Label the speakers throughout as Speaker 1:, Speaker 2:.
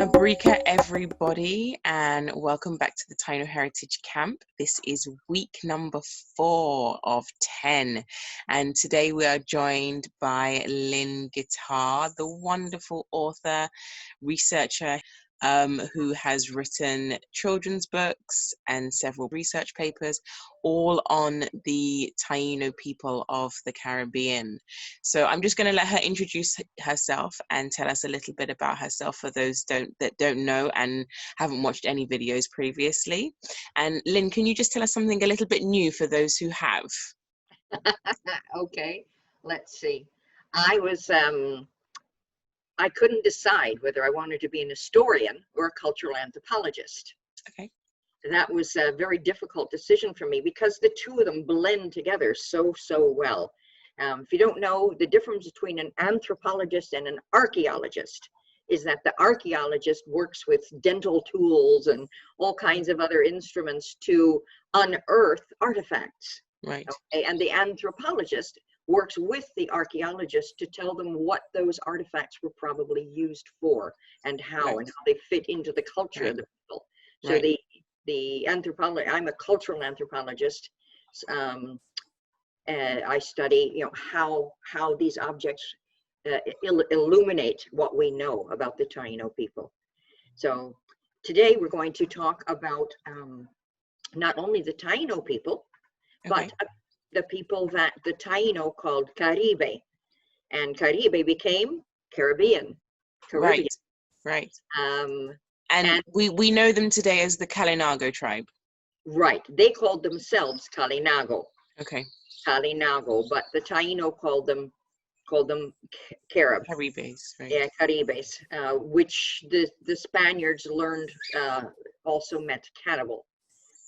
Speaker 1: Mabrika, everybody, and welcome back to the Taino Heritage Camp. This is week number 4 of 10, and today we are joined by Lynne Guitar, the wonderful author, researcher, who has written children's books and several research papers, all on the Taino people of the Caribbean. So I'm just going to let her introduce herself and tell us a little bit about herself for those that don't know and haven't watched any videos previously. And Lynne, can you just tell us something a little bit new for those who have?
Speaker 2: Okay, let's see. I couldn't decide whether I wanted to be an historian or a cultural anthropologist.
Speaker 1: Okay.
Speaker 2: That was a very difficult decision for me because the two of them blend together so well. If you don't know, the difference between an anthropologist and an archaeologist is that the archaeologist works with dental tools and all kinds of other instruments to unearth artifacts.
Speaker 1: Right.
Speaker 2: Okay? And the anthropologist works with the archaeologist to tell them what those artifacts were probably used for and how and how they fit into the culture of the people. So the anthropology, I'm a cultural anthropologist. I study, how these objects illuminate what we know about the Taino people. So today we're going to talk about not only the Taino people, but the people that the Taino called Caribe, and Caribe became Caribbean.
Speaker 1: Right. And we know them today as the Kalinago tribe.
Speaker 2: Right. They called themselves Kalinago.
Speaker 1: Okay.
Speaker 2: Kalinago, but the Taino called them
Speaker 1: Caribes, right?
Speaker 2: Yeah, Caribes, which the Spaniards learned also meant cannibal,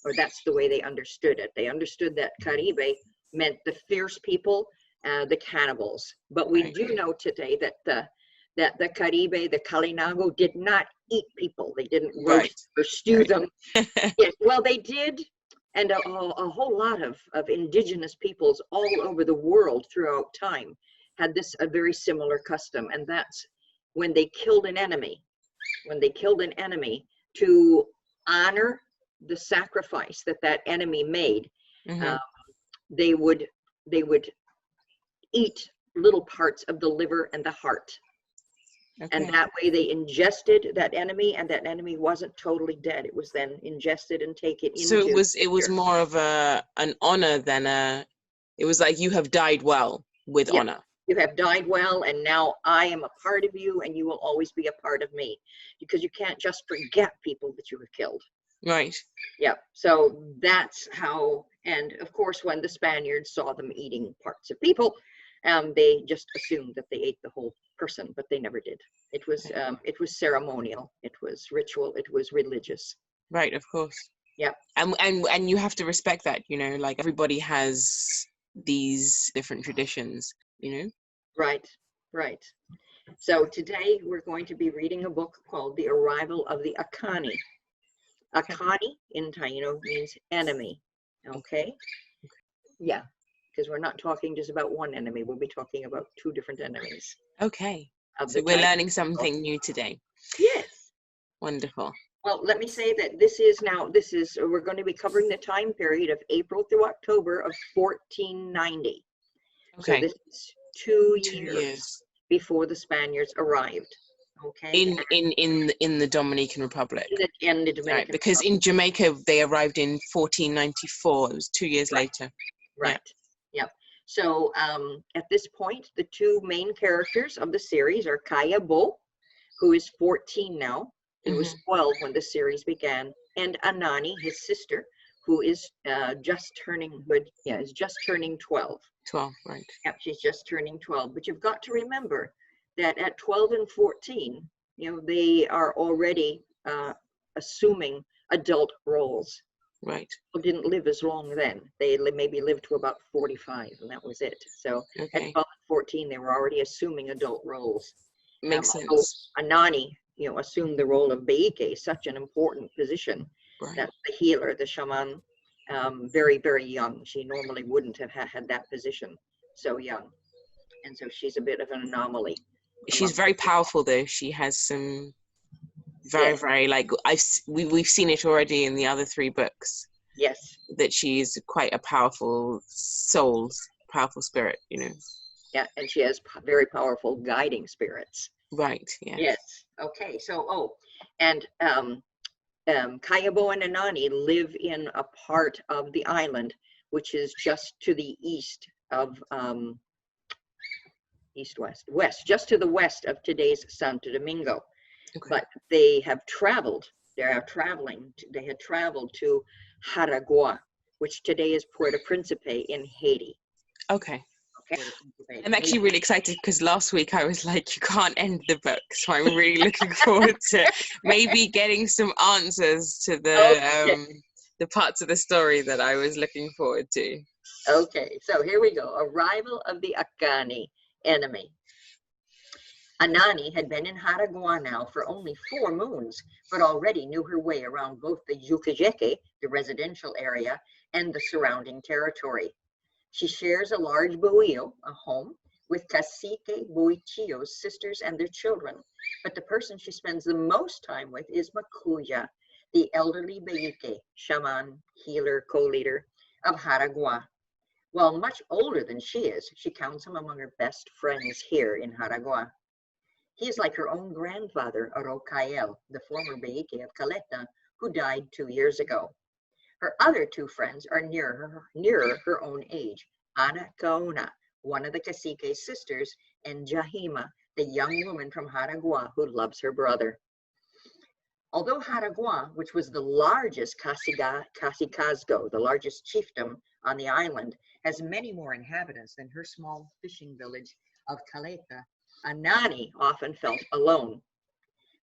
Speaker 2: or that's the way they understood it. They understood that Caribe meant the fierce people, the cannibals. But we do know today that the Caribe, the Kalinago, did not eat people. They didn't roast or stew them. Yes, well, they did. And a whole lot of indigenous peoples all over the world throughout time had a very similar custom. And that's when they killed an enemy. When they killed an enemy, to honor the sacrifice that enemy made, they would eat little parts of the liver and the heart. And that way they ingested that enemy, and that enemy wasn't totally dead. It was then ingested and taken into.
Speaker 1: So it was more of an honor than it was like, you have died well with honor.
Speaker 2: You have died well, and now I am a part of you, and you will always be a part of me, because you can't just forget people that you have killed.
Speaker 1: Right.
Speaker 2: Yeah. So that's how, and of course, when the Spaniards saw them eating parts of people, they just assumed that they ate the whole person, but they never did. It was ceremonial, it was ritual, it was religious.
Speaker 1: Right, of course.
Speaker 2: Yeah.
Speaker 1: And you have to respect that, like everybody has these different traditions,
Speaker 2: Right. So today we're going to be reading a book called The Arrival of the Akani. Akani in Taino means enemy. Okay? Yeah. Because we're not talking just about one enemy. We'll be talking about 2 different enemies.
Speaker 1: Okay. So we're learning something new today.
Speaker 2: Yes.
Speaker 1: Wonderful.
Speaker 2: Well, let me say that we're going to be covering the time period of April through October of 1490.
Speaker 1: Okay.
Speaker 2: So this is 2 years before the Spaniards arrived. Okay.
Speaker 1: In the Dominican Republic.
Speaker 2: In the Dominican
Speaker 1: right, because
Speaker 2: Republic.
Speaker 1: in Jamaica they arrived in 1494. It was 2 years later.
Speaker 2: Right. Yeah. So at this point, the 2 main characters of the series are Kayabó, who is 14 now. He was 12 when the series began, and Anani, his sister, who is just turning 12.
Speaker 1: 12, right.
Speaker 2: Yep, she's just turning 12. But you've got to remember that at 12 and 14, they are already assuming adult roles.
Speaker 1: Right.
Speaker 2: People didn't live as long then. They maybe lived to about 45, and that was it. So at 12 and 14, they were already assuming adult roles.
Speaker 1: Makes sense.
Speaker 2: Anani, assumed the role of Beike, such an important position.
Speaker 1: Right.
Speaker 2: That's the healer, the shaman, very, very young. She normally wouldn't have had that position so young. And so she's a bit of an anomaly.
Speaker 1: She's very powerful, though. She has some very,
Speaker 2: Yes.
Speaker 1: very like we've seen it already in the other 3 books.
Speaker 2: Yes.
Speaker 1: That she's quite a powerful soul, powerful spirit, you know.
Speaker 2: Yeah, and she has very powerful guiding spirits.
Speaker 1: Right. Yeah.
Speaker 2: Yes. Okay. So, and Kayabó and Anani live in a part of the island which is just to the east of west, just to the west of today's Santo Domingo.
Speaker 1: Okay.
Speaker 2: But they have traveled. They had traveled to Jaragua, which today is Puerto Principe in Haiti.
Speaker 1: Okay.
Speaker 2: Okay.
Speaker 1: I'm actually really excited because last week I was like, you can't end the book. So I'm really looking forward to maybe getting some answers to the parts of the story that I was looking forward to.
Speaker 2: Okay, so here we go. Arrival of the Akani enemy. Anani had been in Jaragua now for only 4 moons, but already knew her way around both the Yucayeke, the residential area, and the surrounding territory. She shares a large buillo, a home, with Cacique Buichio's sisters and their children, but the person she spends the most time with is Makuya, the elderly Beike, shaman, healer, co-leader of Jaragua. While much older than she is, she counts him among her best friends here in Jaragua. He is like her own grandfather, Orocael, the former Beike of Caleta, who died 2 years ago. Her other 2 friends are nearer her own age, Anasu'hura, one of the Cacique's sisters, and Jahima, the young woman from Jaragua who loves her brother. Although Jaragua, which was the largest cacicazgo, the largest chiefdom on the island, has many more inhabitants than her small fishing village of Caleta, Anani often felt alone.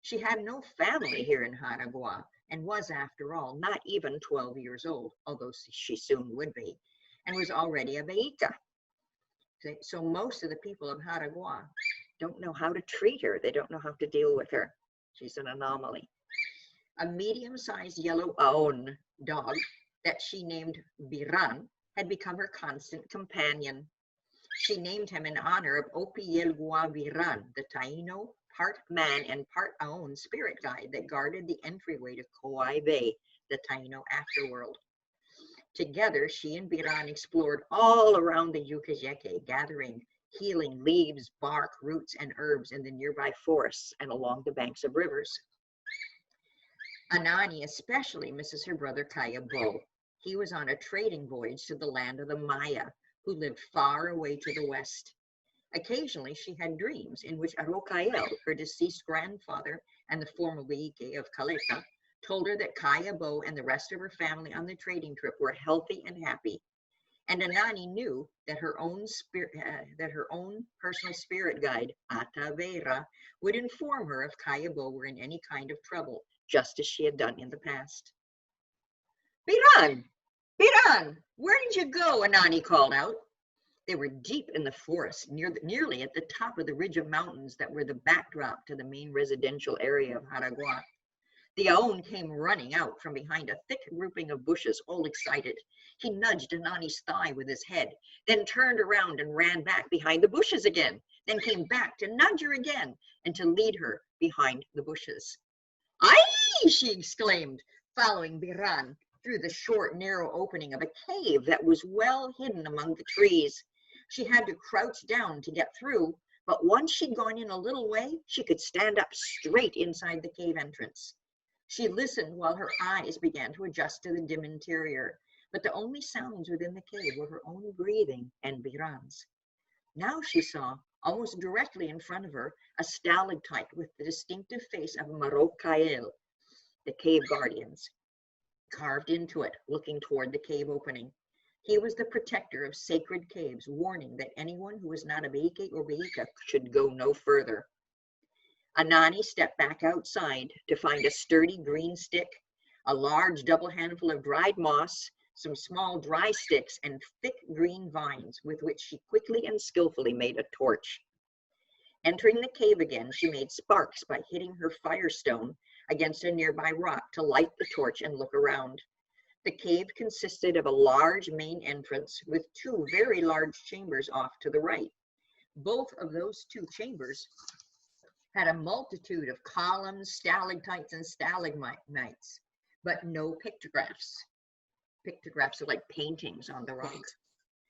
Speaker 2: She had no family here in Jaragua and was, after all, not even 12 years old, although she soon would be, and was already a Beika. So most of the people of Jaragua don't know how to treat her. They don't know how to deal with her. She's an anomaly. A medium-sized yellow Aon dog that she named Biran had become her constant companion. She named him in honor of Opielgua Biran, the Taino, part man and part Aon spirit guide that guarded the entryway to Kauai Bay, the Taino afterworld. Together, she and Biran explored all around the Yucayeke, gathering healing leaves, bark, roots, and herbs in the nearby forests and along the banks of rivers. Anani especially misses her brother Kayabó. He was on a trading voyage to the land of the Maya, who lived far away to the west. Occasionally, she had dreams in which Orocael, her deceased grandfather and the former Beike of Caleta, told her that Kayabó and the rest of her family on the trading trip were healthy and happy. And Anani knew that her own personal spirit guide, Atavera, would inform her if Kayabó were in any kind of trouble, just as she had done in the past. Biran! Biran! Where did you go? Anani called out. They were deep in the forest, nearly at the top of the ridge of mountains that were the backdrop to the main residential area of Jaragua. The Aon came running out from behind a thick grouping of bushes, all excited. He nudged Anani's thigh with his head, then turned around and ran back behind the bushes again, then came back to nudge her again and to lead her behind the bushes. "Ay!" she exclaimed, following Biran through the short, narrow opening of a cave that was well hidden among the trees. She had to crouch down to get through, but once she'd gone in a little way, she could stand up straight inside the cave entrance. She listened while her eyes began to adjust to the dim interior, but the only sounds within the cave were her own breathing and Biran's. Now she saw, almost directly in front of her, a stalactite with the distinctive face of Orocael, the cave guardians, carved into it, looking toward the cave opening. He was the protector of sacred caves, warning that anyone who was not a Beike or Beika should go no further. Anani stepped back outside to find a sturdy green stick, a large double handful of dried moss, some small dry sticks, and thick green vines with which she quickly and skillfully made a torch. Entering the cave again, she made sparks by hitting her firestone against a nearby rock to light the torch and look around. The cave consisted of a large main entrance with 2 very large chambers off to the right. Both of those 2 chambers had a multitude of columns, stalactites, and stalagmites, but no pictographs. Pictographs are like paintings on the rock.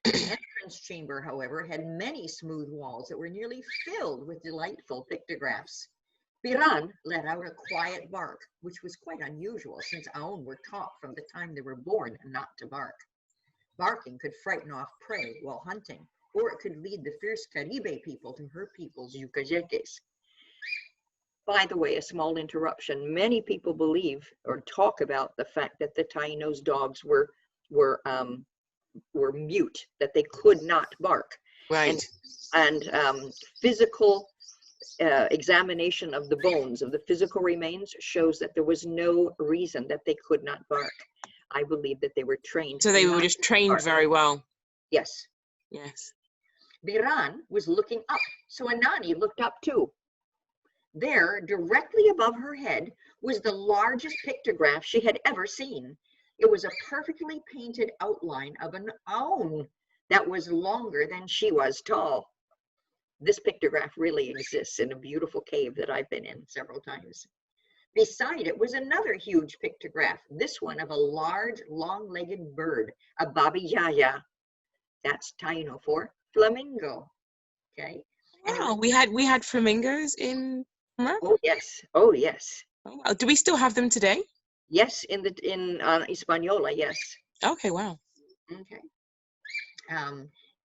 Speaker 2: The entrance chamber, however, had many smooth walls that were nearly filled with delightful pictographs. Biran let out a quiet bark, which was quite unusual since Aon were taught from the time they were born not to bark. Barking could frighten off prey while hunting, or it could lead the fierce Caribe people to her people's yucayeques. By the way, a small interruption. Many people believe or talk about the fact that the Taino's dogs were mute, that they could not bark.
Speaker 1: Right.
Speaker 2: And physical examination of the bones, of the physical remains, shows that there was no reason that they could not bark. I believe that they were trained.
Speaker 1: So they were just trained very well.
Speaker 2: Yes.
Speaker 1: Yes.
Speaker 2: Biran was looking up, so Anani looked up too. There, directly above her head, was the largest pictograph she had ever seen. It was a perfectly painted outline of an Aon that was longer than she was tall. This pictograph really exists in a beautiful cave that I've been in several times. Beside it was another huge pictograph, this one of a large, long-legged bird, a babijaya. That's Taino for flamingo. Okay.
Speaker 1: Wow, we had flamingos in Morocco?
Speaker 2: Oh yes, oh yes.
Speaker 1: Oh, wow. Do we still have them today?
Speaker 2: Yes, in Hispaniola, yes.
Speaker 1: Okay, wow.
Speaker 2: Okay.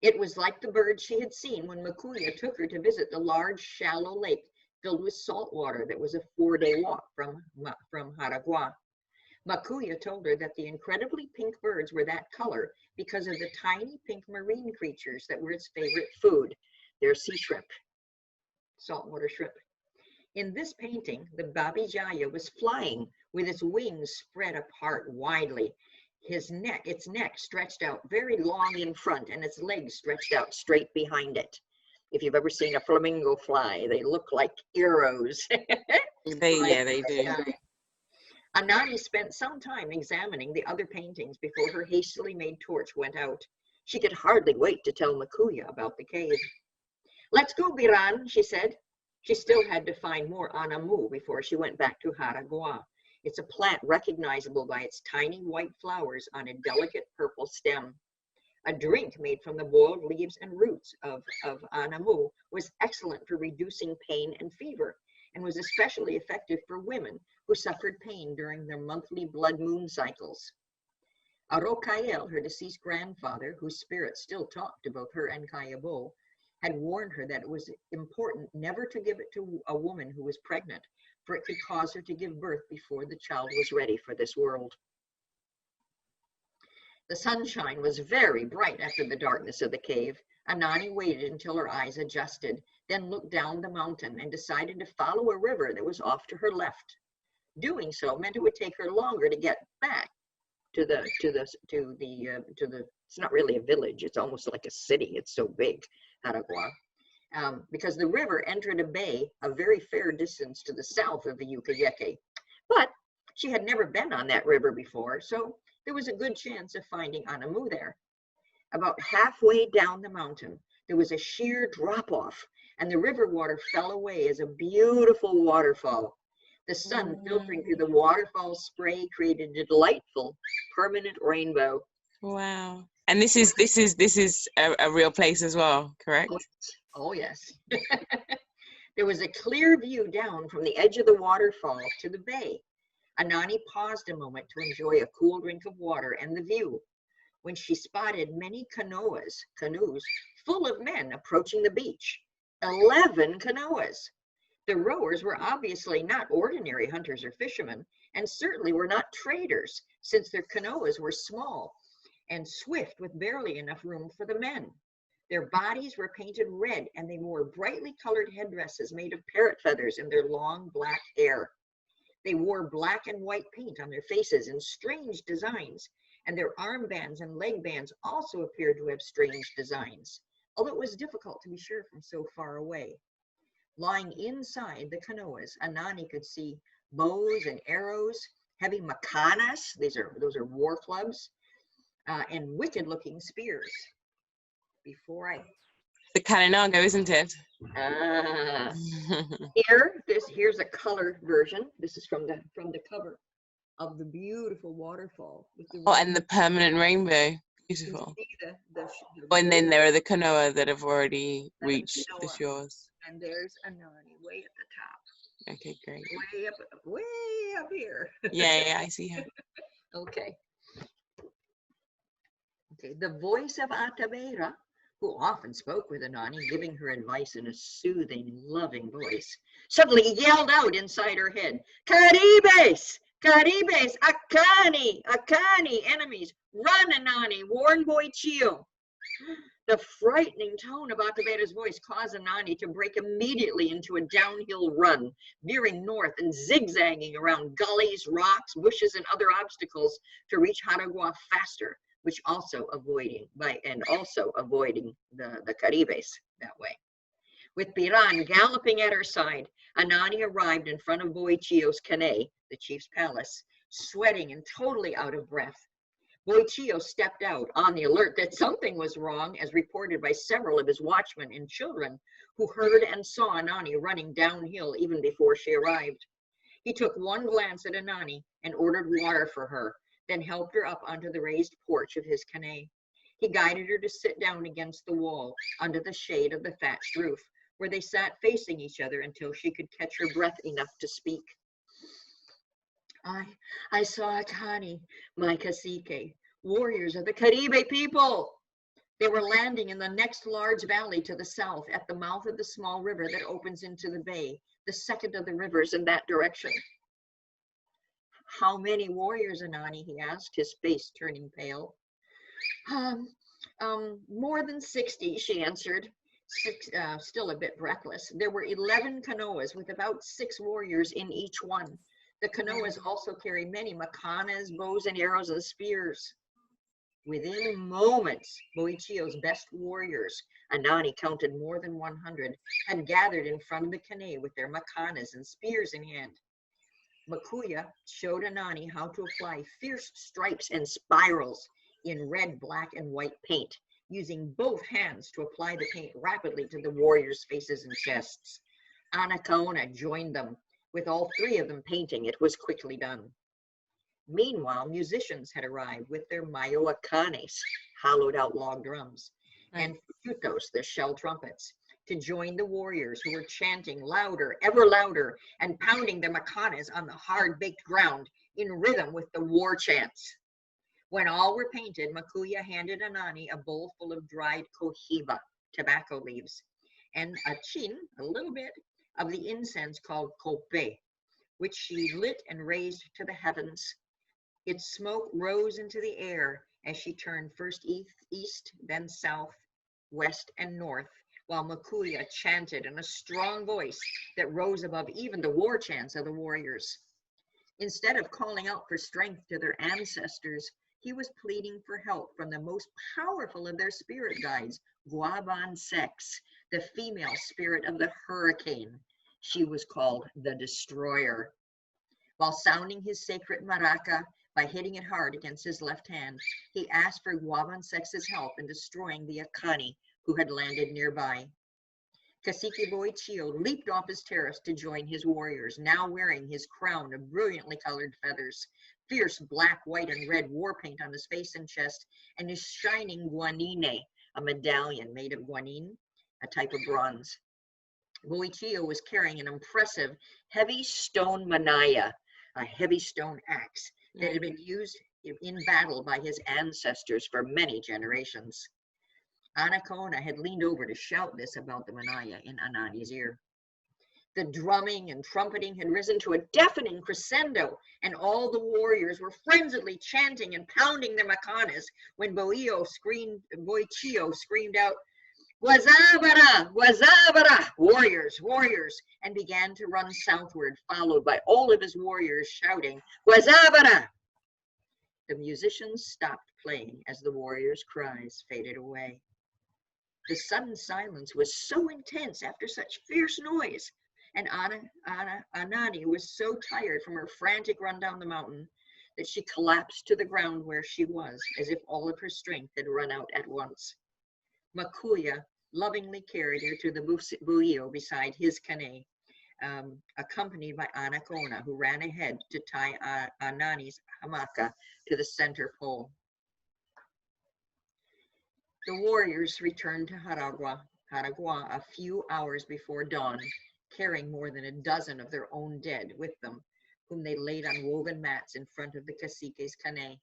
Speaker 2: It was like the bird she had seen when Makuya took her to visit the large, shallow lake filled with salt water that was a 4-day walk from Jaraguá. Makuya told her that the incredibly pink birds were that color because of the tiny pink marine creatures that were its favorite food, their sea shrimp, saltwater shrimp. In this painting, the babijaya was flying with its wings spread apart widely. Its neck stretched out very long in front and its legs stretched out straight behind it. If you've ever seen a flamingo fly, they look like arrows.
Speaker 1: They do.
Speaker 2: Anani spent some time examining the other paintings before her hastily made torch went out. She could hardly wait to tell Makuya about the cave. "Let's go, Biran," she said. She still had to find more anamu before she went back to Jaraguá. It's a plant recognizable by its tiny white flowers on a delicate purple stem. A drink made from the boiled leaves and roots of anamu was excellent for reducing pain and fever, and was especially effective for women who suffered pain during their monthly blood moon cycles. Arocael, her deceased grandfather, whose spirit still talked to both her and Kayabó, had warned her that it was important never to give it to a woman who was pregnant, for it could cause her to give birth before the child was ready for this world. The sunshine was very bright after the darkness of the cave. Anani waited until her eyes adjusted, then looked down the mountain and decided to follow a river that was off to her left. Doing so meant it would take her longer to get back to the it's not really a village, it's almost like a city, it's so big, Jaraguá. Because the river entered a bay a very fair distance to the south of the Yucayeke. But she had never been on that river before, so there was a good chance of finding anamu there. About halfway down the mountain, there was a sheer drop-off, and the river water fell away as a beautiful waterfall. The sun filtering through the waterfall spray created a delightful permanent rainbow.
Speaker 1: Wow. And this is a real place as well, correct?
Speaker 2: Oh yes. There was a clear view down from the edge of the waterfall to the bay. Anani paused a moment to enjoy a cool drink of water and the view, when she spotted many canoes full of men approaching the beach. 11 canoes. The rowers were obviously not ordinary hunters or fishermen, and certainly were not traders, since their canoes were small and swift with barely enough room for the men. Their bodies were painted red, and they wore brightly colored headdresses made of parrot feathers in their long black hair. They wore black and white paint on their faces in strange designs, and their armbands and leg bands also appeared to have strange designs, although it was difficult to be sure from so far away. Lying inside the canoes, Anani could see bows and arrows, heavy macanas, those are war clubs, and wicked-looking spears. Before I
Speaker 1: The Kaninago, isn't it?
Speaker 2: Ah. Here's a colored version. This is from the cover of the beautiful waterfall with the
Speaker 1: Oh, and the permanent rainbow. Beautiful. And then there are the Kanoa that have already reached the shores.
Speaker 2: And there's Anani way at the top.
Speaker 1: Okay, great.
Speaker 2: Way up here.
Speaker 1: Yeah, I see her.
Speaker 2: Okay. The voice of Atabera, who often spoke with Anani, giving her advice in a soothing, loving voice, suddenly yelled out inside her head, "Caribes! Caribes! Akani! Akani! Enemies! Run, Anani! Warn Boichio!" The frightening tone of Atabera's voice caused Anani to break immediately into a downhill run, veering north and zigzagging around gullies, rocks, bushes, and other obstacles to reach Haragua faster, which also avoiding the Caribes that way. With Piran galloping at her side, Anani arrived in front of Boichio's Kane, the chief's palace, sweating and totally out of breath. Boichio stepped out on the alert that something was wrong, as reported by several of his watchmen and children who heard and saw Anani running downhill even before she arrived. He took one glance at Anani and ordered water for her, then helped her up onto the raised porch of his Kane. He guided her to sit down against the wall under the shade of the thatched roof, where they sat facing each other until she could catch her breath enough to speak. I saw Akani, my cacique, warriors of the Caribe people. They were landing in the next large valley to the south at the mouth of the small river that opens into the bay, the second of the rivers in that direction. How many warriors, Anani? He asked, his face turning pale. More than 60, she answered, still a bit breathless. There were 11 canoas with about 6 warriors in each one. The canoas also carry many macanas, bows and arrows, and spears. Within moments, Boichio's best warriors, Anani counted more than 100, had gathered in front of the Kane with their macanas and spears in hand. Makuya showed Anani how to apply fierce stripes and spirals in red, black, and white paint, using both hands to apply the paint rapidly to the warriors' faces and chests. Anacaona joined them. With all 3 of them painting, it was quickly done. Meanwhile, musicians had arrived with their mayoacanes, hollowed-out log drums, and futos, the shell trumpets, to join the warriors who were chanting louder, ever louder, and pounding their macanas on the hard-baked ground in rhythm with the war chants. When all were painted, Makuya handed Anani a bowl full of dried cohiba, tobacco leaves, and a chin, a little bit, of the incense called cope, which she lit and raised to the heavens. Its smoke rose into the air as she turned first east, then south, west, and north, while Makuya chanted in a strong voice that rose above even the war chants of the warriors. Instead of calling out for strength to their ancestors, he was pleading for help from the most powerful of their spirit guides, Guaban Sex, the female spirit of the hurricane. She was called the Destroyer. While sounding his sacred maraca by hitting it hard against his left hand, he asked for Guaban Sex's help in destroying the Akani, who had landed nearby. Cacique Boichio leaped off his terrace to join his warriors, now wearing his crown of brilliantly colored feathers, fierce black, white, and red war paint on his face and chest, and his shining guanine, a medallion made of guanine, a type of bronze. Boichio was carrying an impressive heavy stone manaya, a heavy stone axe that had been used in battle by his ancestors for many generations. Anacaona had leaned over to shout this about the manaya in Anani's ear. The drumming and trumpeting had risen to a deafening crescendo, and all the warriors were frenziedly chanting and pounding their macanas when Boichio screamed out, "Guazabara! Guazabara! Warriors! Warriors!" and began to run southward, followed by all of his warriors shouting, "Guazabara!" The musicians stopped playing as the warriors' cries faded away. The sudden silence was so intense after such fierce noise, and Anani was so tired from her frantic run down the mountain that she collapsed to the ground where she was, as if all of her strength had run out at once. Makuya lovingly carried her to the buio beside his canoe, accompanied by Anakona, who ran ahead to tie Anani's hamaka to the center pole. The warriors returned to Jaragua a few hours before dawn, carrying more than a dozen of their own dead with them, whom they laid on woven mats in front of the cacique's canoe.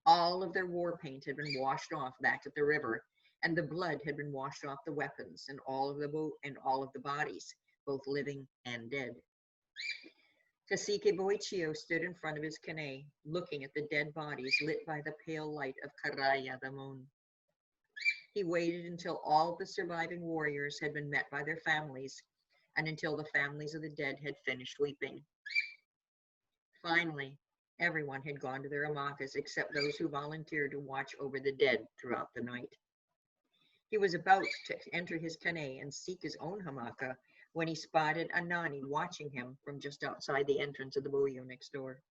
Speaker 2: All of their war paint had been washed off back at the river, and the blood had been washed off the weapons and all of the bodies, both living and dead. Cacique Boichio stood in front of his canoe, looking at the dead bodies lit by the pale light of Caraya, the moon. He waited until all the surviving warriors had been met by their families, and until the families of the dead had finished weeping. Finally, everyone had gone to their hamakas except those who volunteered to watch over the dead throughout the night. He was about to enter his canoe and seek his own hamaka when he spotted Anani watching him from just outside the entrance of the buio next door.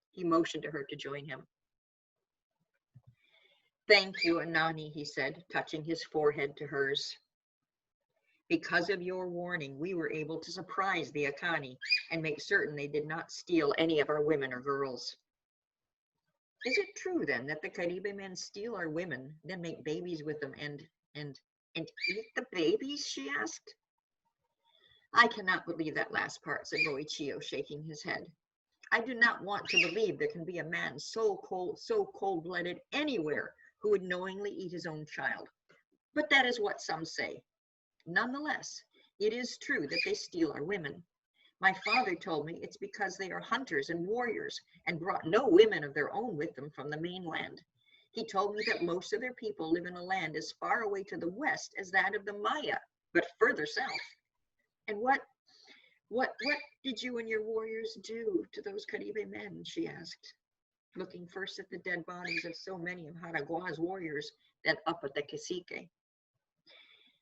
Speaker 2: He motioned to her to join him. "Thank you, Anani," he said, touching his forehead to hers. "Because of your warning, we were able to surprise the Akani and make certain they did not steal any of our women or girls." "Is it true then that the Caribe men steal our women, then make babies with them and eat the babies?" she asked. "I cannot believe that last part," said Boichio, shaking his head. "I do not want to believe there can be a man so cold-blooded anywhere who would knowingly eat his own child. But that is what some say. Nonetheless, it is true that they steal our women. My father told me it's because they are hunters and warriors and brought no women of their own with them from the mainland. He told me that most of their people live in a land as far away to the west as that of the Maya, but further south. And what did you and your warriors do to those Caribe men?" she asked, looking first at the dead bodies of so many of Jaragua's warriors, then up at the cacique.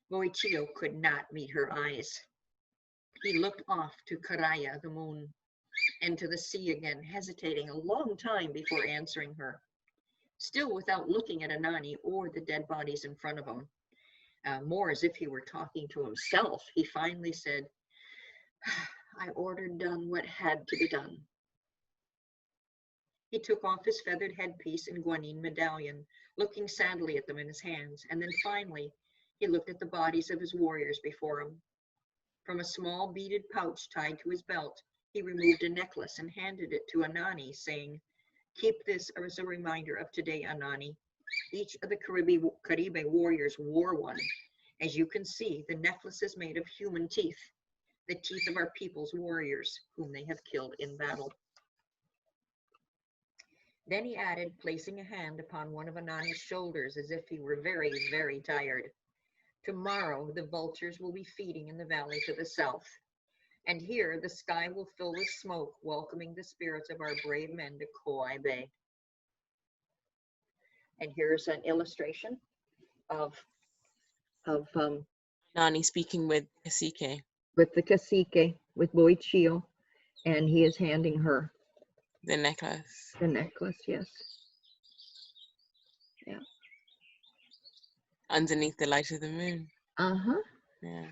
Speaker 2: Boichio could not meet her eyes. He looked off to Caraya, the moon, and to the sea again, hesitating a long time before answering her. Still without looking at Anani or the dead bodies in front of him, more as if he were talking to himself, he finally said, "I ordered done what had to be done." He took off his feathered headpiece and guanine medallion, looking sadly at them in his hands, and then finally he looked at the bodies of his warriors before him. From a small beaded pouch tied to his belt, he removed a necklace and handed it to Anani, saying, "Keep this as a reminder of today, Anani. Each of the Caribe warriors wore one. As you can see, the necklace is made of human teeth, the teeth of our people's warriors, whom they have killed in battle." Then he added, placing a hand upon one of Anani's shoulders as if he were very, very tired, "Tomorrow the vultures will be feeding in the valley to the south, and here the sky will fill with smoke, welcoming the spirits of our brave men to Kauai Bay." And here's an illustration of
Speaker 1: Nani speaking with Cacique.
Speaker 2: with the cacique, with Boichio, and he is handing her
Speaker 1: The necklace.
Speaker 2: the necklace. Yes. Yeah.
Speaker 1: Underneath the light of the moon.
Speaker 2: Uh-huh.
Speaker 1: Yeah.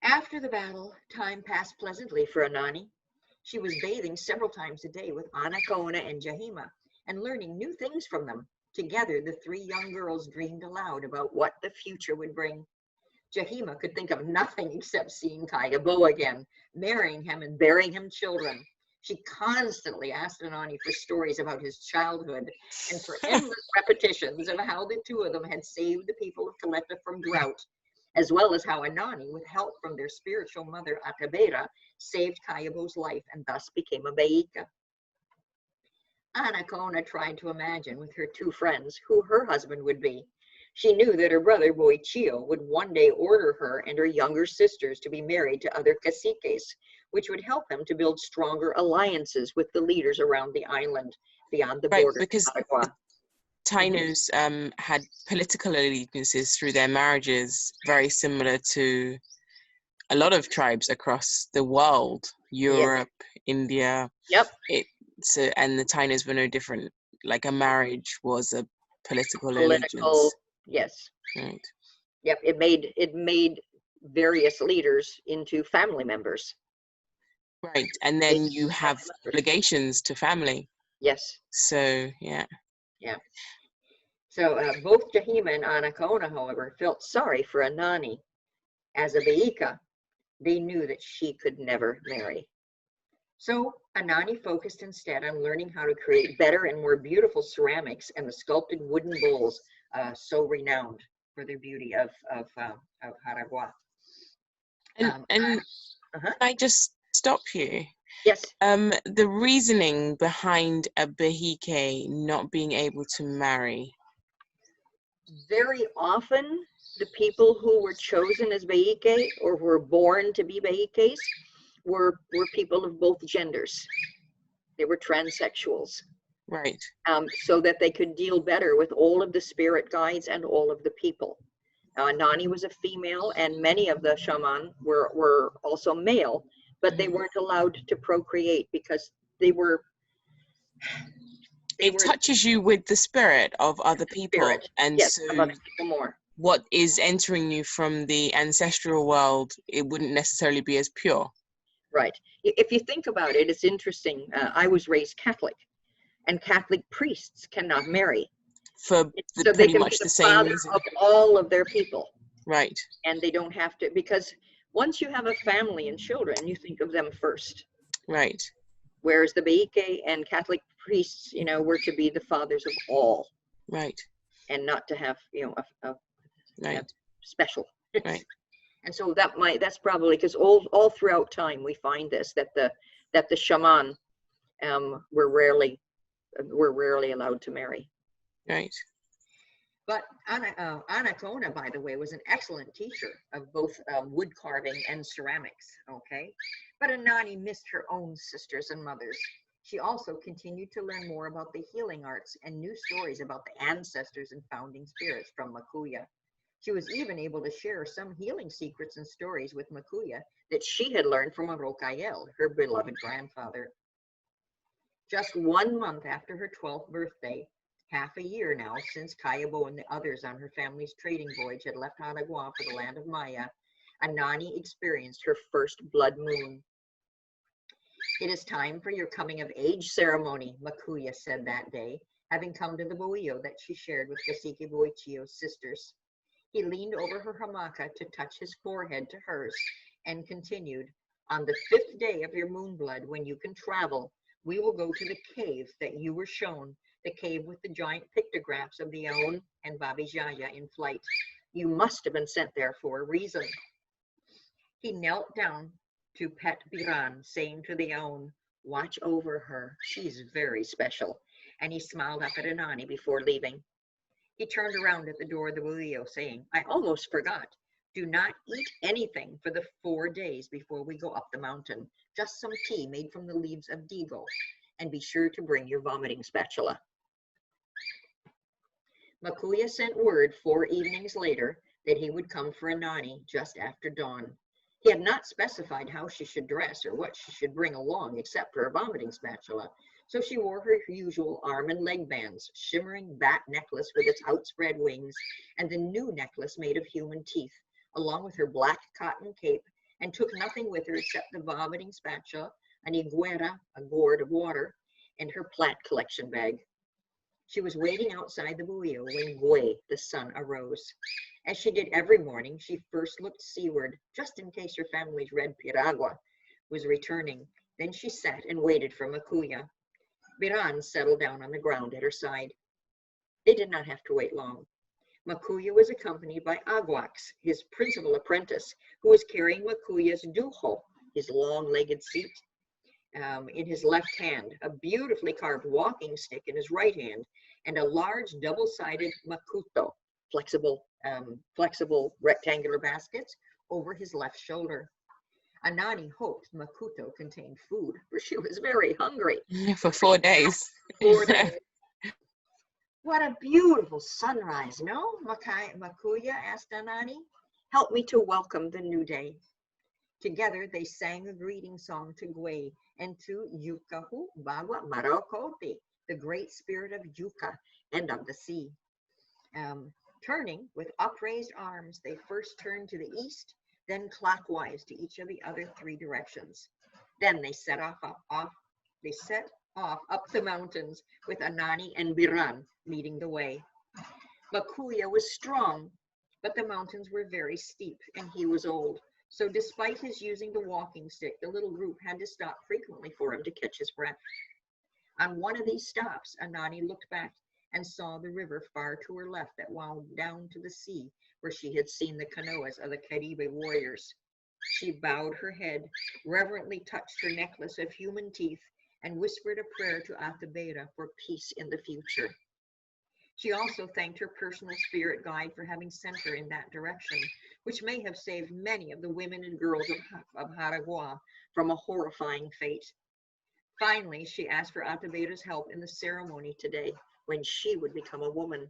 Speaker 2: After the battle, time passed pleasantly for Anani. She was bathing several times a day with Anakona and Jahima and learning new things from them. Together, the three young girls dreamed aloud about what the future would bring. Jahima could think of nothing except seeing Kayabó again, marrying him and bearing him children. She constantly asked Anani for stories about his childhood and for endless repetitions of how the two of them had saved the people of Caleta from drought, as well as how Anani, with help from their spiritual mother Oracabessa, saved Kayabó's life and thus became a Baika. Anakona tried to imagine with her two friends who her husband would be. She knew that her brother Boichio would one day order her and her younger sisters to be married to other caciques, which would help him to build stronger alliances with the leaders around the island beyond the border
Speaker 1: because
Speaker 2: of Aragua.
Speaker 1: Tainos had political allegiances through their marriages, very similar to a lot of tribes across the world, Europe, India.
Speaker 2: Yep.
Speaker 1: And the Tainos were no different. Like a marriage was a political allegiance.
Speaker 2: Yes.
Speaker 1: Right.
Speaker 2: Yep. It made various leaders into family members.
Speaker 1: Right. And then you have obligations to family.
Speaker 2: Yes.
Speaker 1: So, yeah.
Speaker 2: Yeah. So both Jahima and Anakona, however, felt sorry for Anani. As a Beika, they knew that she could never marry. So Anani focused instead on learning how to create better and more beautiful ceramics and the sculpted wooden bowls, so renowned for their beauty of Jaragua.
Speaker 1: And can I just stop you?
Speaker 2: Yes.
Speaker 1: The reasoning behind a Behike not being able to marry.
Speaker 2: Very often, the people who were chosen as Behike or were born to be Behikes were people of both genders. They were transsexuals.
Speaker 1: Right.
Speaker 2: So that they could deal better with all of the spirit guides and all of the people. Nani was a female, and many of the shaman were also male, but they weren't allowed to procreate because it
Speaker 1: touches you with the spirit of other people.
Speaker 2: Spirit.
Speaker 1: And
Speaker 2: yes,
Speaker 1: so
Speaker 2: of other people more.
Speaker 1: What is entering you from the ancestral world, it wouldn't necessarily be as pure.
Speaker 2: Right. If you think about it, it's interesting. I was raised Catholic, and Catholic priests cannot marry.
Speaker 1: So
Speaker 2: they can
Speaker 1: much
Speaker 2: be the
Speaker 1: the same
Speaker 2: father
Speaker 1: reason.
Speaker 2: of all of their people.
Speaker 1: Right.
Speaker 2: And they don't have to, because once you have a family and children, you think of them first.
Speaker 1: Right.
Speaker 2: Whereas the Beike and Catholic priests, were to be the fathers of all.
Speaker 1: Right.
Speaker 2: And not to have, a special.
Speaker 1: Right.
Speaker 2: And so that's probably because all throughout time we find this, that the shaman were rarely allowed to marry.
Speaker 1: Right.
Speaker 2: But Anakona, by the way, was an excellent teacher of both wood carving and ceramics. Okay, but Anani missed her own sisters and mothers. She also continued to learn more about the healing arts and new stories about the ancestors and founding spirits from Makuya. She was even able to share some healing secrets and stories with Makuya that she had learned from Rocael, her beloved grandfather. Just 1 month after her 12th birthday, half a year now since Kayabó and the others on her family's trading voyage had left Jaragua for the land of Maya, Anani experienced her first blood moon. "It is time for your coming of age ceremony," Makuya said that day, having come to the buio that she shared with Cacique Boichio's sisters. He leaned over her hamaka to touch his forehead to hers and continued, "On the 5th day of your moon blood, when you can travel, we will go to the cave that you were shown, the cave with the giant pictographs of the Aon and Babijaya in flight. You must have been sent there for a reason." He knelt down to pet Biran, saying to the Aon, "Watch over her. She's very special." And he smiled up at Anani before leaving. He turned around at the door of the buio, saying, "I almost forgot. Do not eat anything for the 4 days before we go up the mountain. Just some tea made from the leaves of digo. And be sure to bring your vomiting spatula." Makuya sent word 4 evenings later that he would come for Anani just after dawn. He had not specified how she should dress or what she should bring along except for a vomiting spatula, so she wore her usual arm and leg bands, shimmering bat necklace with its outspread wings, and the new necklace made of human teeth, along with her black cotton cape, and took nothing with her except the vomiting spatula, an higuera, a gourd of water, and her plant collection bag. She was waiting outside the buio when Gwe, the sun, arose. As she did every morning, she first looked seaward, just in case her family's red piragua was returning. Then she sat and waited for Makuya. Biran settled down on the ground at her side. They did not have to wait long. Makuya was accompanied by Aguax, his principal apprentice, who was carrying Makuya's duho, his long-legged seat, in his left hand, a beautifully carved walking stick in his right hand, and a large double-sided makuto, flexible rectangular baskets, over his left shoulder. Anani hoped makuto contained food, for she was very hungry.
Speaker 1: For 4 days.
Speaker 2: 4 days. "What a beautiful sunrise, no?" Makuya asked Anani. "Help me to welcome the new day." Together, they sang a greeting song to Gwe and to Yukahu Bagua Marokoti, the great spirit of Yuka and of the sea. Turning with upraised arms, they first turned to the east, then clockwise to each of the other 3 directions. Then they set off up the mountains with Anani and Biran leading the way. Makuya was strong, but the mountains were very steep and he was old. So despite his using the walking stick, the little group had to stop frequently for him to catch his breath. On one of these stops, Anani looked back and saw the river far to her left that wound down to the sea where she had seen the canoas of the Caribe warriors. She bowed her head, reverently touched her necklace of human teeth, and whispered a prayer to Oracabessa for peace in the future. She also thanked her personal spirit guide for having sent her in that direction, which may have saved many of the women and girls of Jaraguá from a horrifying fate. Finally, she asked for Oracabessa's help in the ceremony today, when she would become a woman.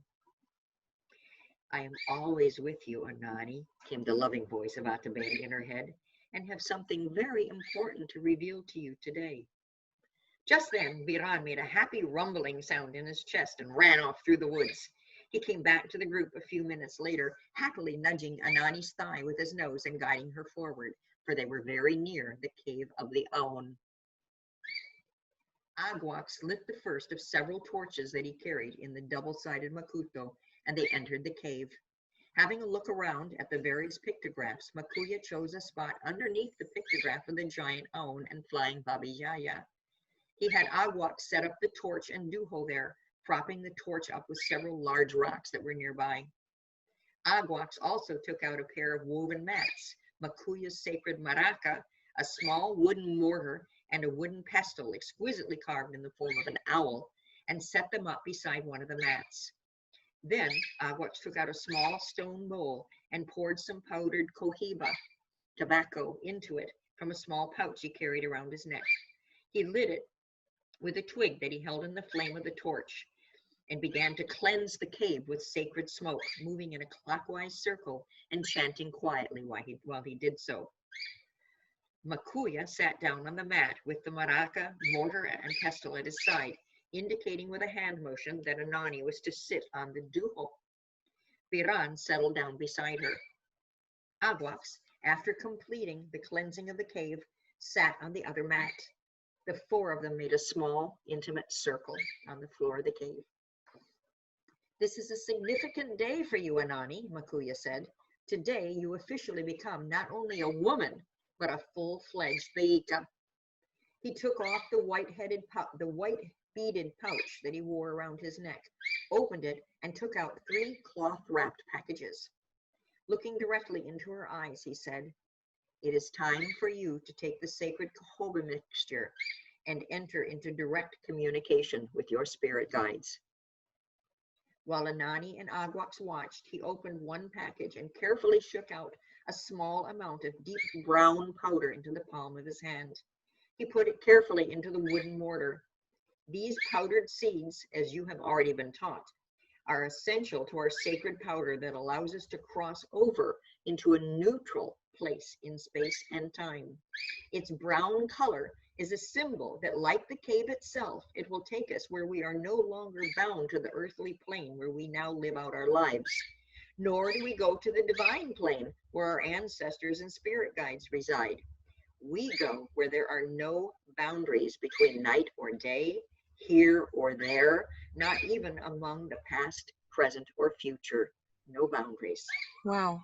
Speaker 2: I am always with you, Anani, came the loving voice of Oracabessa in her head, and have something very important to reveal to you today. Just then, Biran made a happy rumbling sound in his chest and ran off through the woods. He came back to the group a few minutes later, happily nudging Anani's thigh with his nose and guiding her forward, for they were very near the cave of the Aon. Agwax lit the first of several torches that he carried in the double-sided makuto, and they entered the cave. Having a look around at the various pictographs, Makuya chose a spot underneath the pictograph of the giant Aon and flying Babijaya. He had Agwax set up the torch and duho there, propping the torch up with several large rocks that were nearby. Agwax also took out a pair of woven mats, Makuya's sacred maraca, a small wooden mortar, and a wooden pestle exquisitely carved in the form of an owl, and set them up beside one of the mats. Then Agwax took out a small stone bowl and poured some powdered cohiba, tobacco, into it from a small pouch he carried around his neck. He lit it with a twig that he held in the flame of the torch and began to cleanse the cave with sacred smoke, moving in a clockwise circle and chanting quietly while he did so. Makuya sat down on the mat with the maraca, mortar, and pestle at his side, indicating with a hand motion that Anani was to sit on the duho. Biran settled down beside her. Agwax, after completing the cleansing of the cave, sat on the other mat. The 4 of them made a small, intimate circle on the floor of the cave. This is a significant day for you, Anani, Makuya said. Today, you officially become not only a woman, but a full-fledged Taika. He took off the white beaded pouch that he wore around his neck, opened it, and took out 3 cloth-wrapped packages. Looking directly into her eyes, he said, "It is time for you to take the sacred Kayabó mixture and enter into direct communication with your spirit guides." While Anani and Agwax watched, he opened one package and carefully shook out a small amount of deep brown powder into the palm of his hand. He put it carefully into the wooden mortar. These powdered seeds, as you have already been taught, are essential to our sacred powder that allows us to cross over into a neutral place in space and time. Its brown color is a symbol that, like the cave itself, it will take us where we are no longer bound to the earthly plane where we now live out our lives. Nor do we go to the divine plane where our ancestors and spirit guides reside. We go where there are no boundaries between night or day, here or there, not even among the past, present, or future. No boundaries.
Speaker 1: Wow.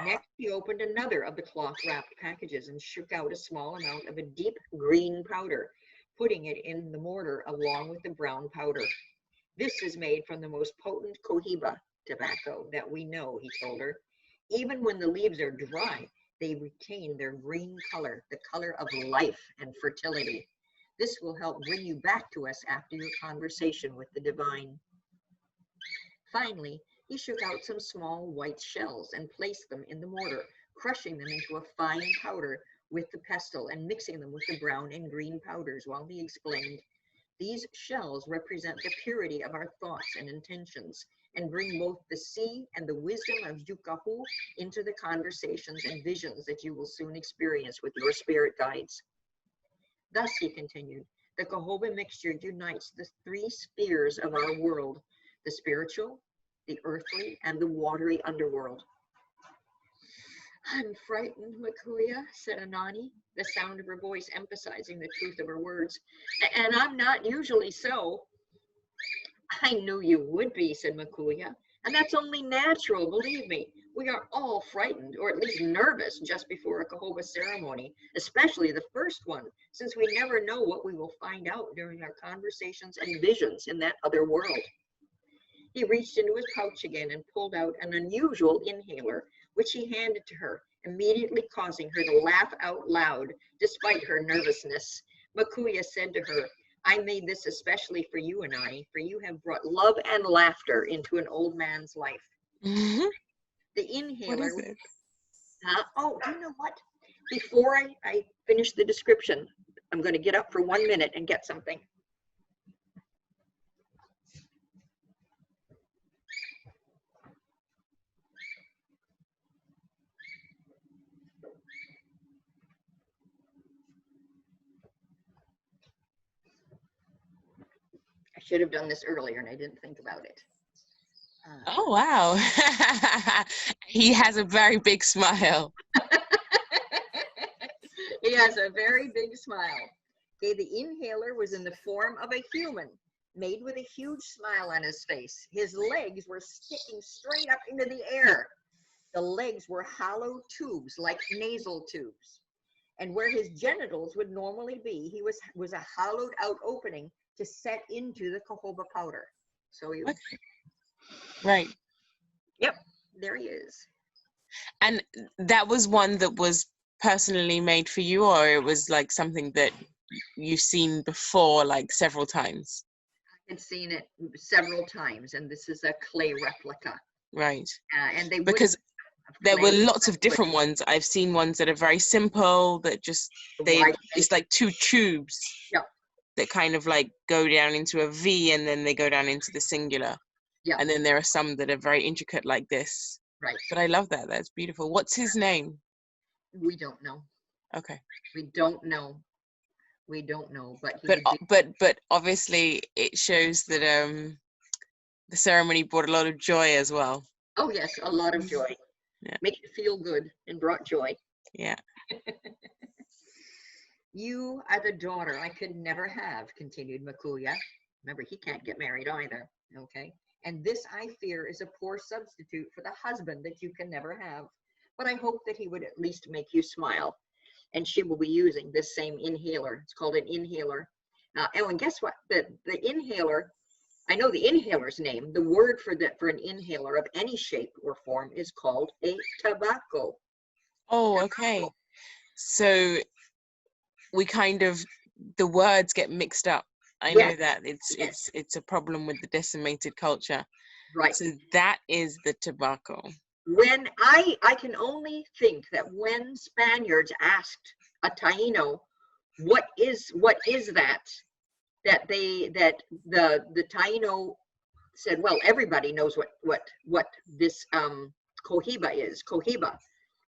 Speaker 2: Next, he opened another of the cloth-wrapped packages and shook out a small amount of a deep green powder, putting it in the mortar along with the brown powder. This is made from the most potent cohiba tobacco that we know, he told her. Even when the leaves are dry, they retain their green color, the color of life and fertility. This will help bring you back to us after your conversation with the divine. Finally, he shook out some small white shells and placed them in the mortar, crushing them into a fine powder with the pestle and mixing them with the brown and green powders while he explained, "These shells represent the purity of our thoughts and intentions and bring both the sea and the wisdom of Yukahu into the conversations and visions that you will soon experience with your spirit guides." Thus, he continued, the Kayabó mixture unites the 3 spheres of our world, the spiritual, the earthly and the watery underworld. I'm frightened, Makuya, said Anani, the sound of her voice emphasizing the truth of her words. And I'm not usually so. I knew you would be, said Makuya. And that's only natural, believe me. We are all frightened, or at least nervous, just before a Kayabó ceremony, especially the first one, since we never know what we will find out during our conversations and visions in that other world. He reached into his pouch again and pulled out an unusual inhaler, which he handed to her, immediately causing her to laugh out loud, despite her nervousness. Makuya said to her, I made this especially for you, Anani, for you have brought love and laughter into an old man's life.
Speaker 1: Mm-hmm.
Speaker 2: The inhaler.
Speaker 1: What is it?
Speaker 2: Oh, you know what? Before I finish the description, I'm going to get up for 1 minute and get something. I should have done this earlier and I didn't think about it.
Speaker 1: Oh, wow. He has a very big smile.
Speaker 2: He has a very big smile. Okay, the inhaler was in the form of a human, made with a huge smile on his face. His legs were sticking straight up into the air. The legs were hollow tubes, like nasal tubes. And where his genitals would normally be, he was a hollowed out opening to set into the Kayabó powder. So you,
Speaker 1: Okay. Right.
Speaker 2: Yep, there he is.
Speaker 1: And that was one that was personally made for you, or it was like something that you've seen before, like several times?
Speaker 2: I've seen it several times, and this is a clay replica.
Speaker 1: Right.
Speaker 2: And they
Speaker 1: because there were lots of different ones. I've seen ones that are very simple, that just it's like two tubes.
Speaker 2: Yeah.
Speaker 1: That kind of like go down into a V and then they go down into the singular.
Speaker 2: Yeah.
Speaker 1: And then there are some that are very intricate like this.
Speaker 2: Right.
Speaker 1: But I love that. That's beautiful. What's his name?
Speaker 2: We don't know.
Speaker 1: Okay.
Speaker 2: We don't know. We don't know.
Speaker 1: But obviously it shows that the ceremony brought a lot of joy as well.
Speaker 2: Oh yes, a lot of joy.
Speaker 1: Yeah.
Speaker 2: Made it feel good and brought joy.
Speaker 1: Yeah.
Speaker 2: You are the daughter I could never have, continued Makuya. Remember, he can't get married either, okay? And this, I fear, is a poor substitute for the husband that you can never have. But I hope that he would at least make you smile. And she will be using this same inhaler. It's called an inhaler. And guess what? The inhaler, I know the inhaler's name. The word for an inhaler of any shape or form is called a tobacco.
Speaker 1: Oh, okay. So we kind of, the words get mixed up. I know that it's a problem with the decimated culture.
Speaker 2: Right.
Speaker 1: So that is the tobacco.
Speaker 2: When I can only think that when Spaniards asked a Taino, what is that the Taino said, well, everybody knows what this cohiba is. Cohiba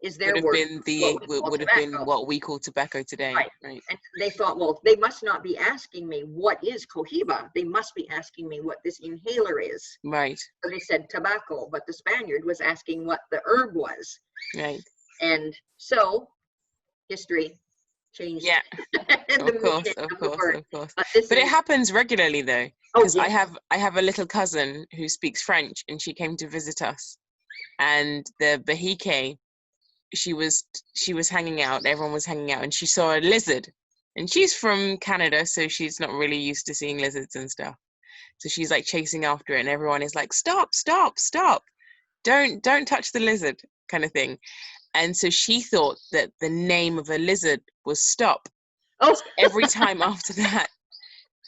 Speaker 2: is their word.
Speaker 1: Would have been what we call tobacco today.
Speaker 2: Right. And they thought, well, they must not be asking me what is cohiba. They must be asking me what this inhaler is.
Speaker 1: Right.
Speaker 2: So they said tobacco, but the Spaniard was asking what the herb was.
Speaker 1: Right.
Speaker 2: And so history changed.
Speaker 1: Yeah. Of course. But it happens regularly though. Because I have a little cousin who speaks French, and she came to visit us. And the Bahike, she was hanging out, everyone was hanging out, and she saw a lizard. And she's from Canada, so she's not really used to seeing lizards and stuff. So she's like chasing after it, and everyone is like, stop, don't touch the lizard, kind of thing. And so she thought that the name of a lizard was stop.
Speaker 2: Oh.
Speaker 1: So every time after that,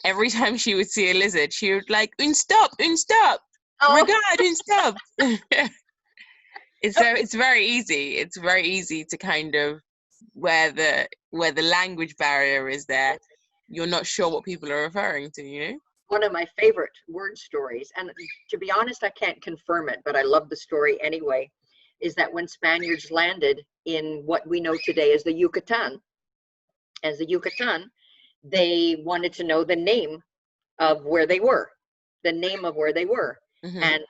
Speaker 1: every time she would see a lizard, she would like, un stop, oh my God, un stop. It's very easy. It's very easy to kind of, where the language barrier is there, you're not sure what people are referring to, you know?
Speaker 2: One of my favorite word stories, and to be honest, I can't confirm it, but I love the story anyway, is that when Spaniards landed in what we know today as the Yucatan, they wanted to know the name of where they were, Mm-hmm. And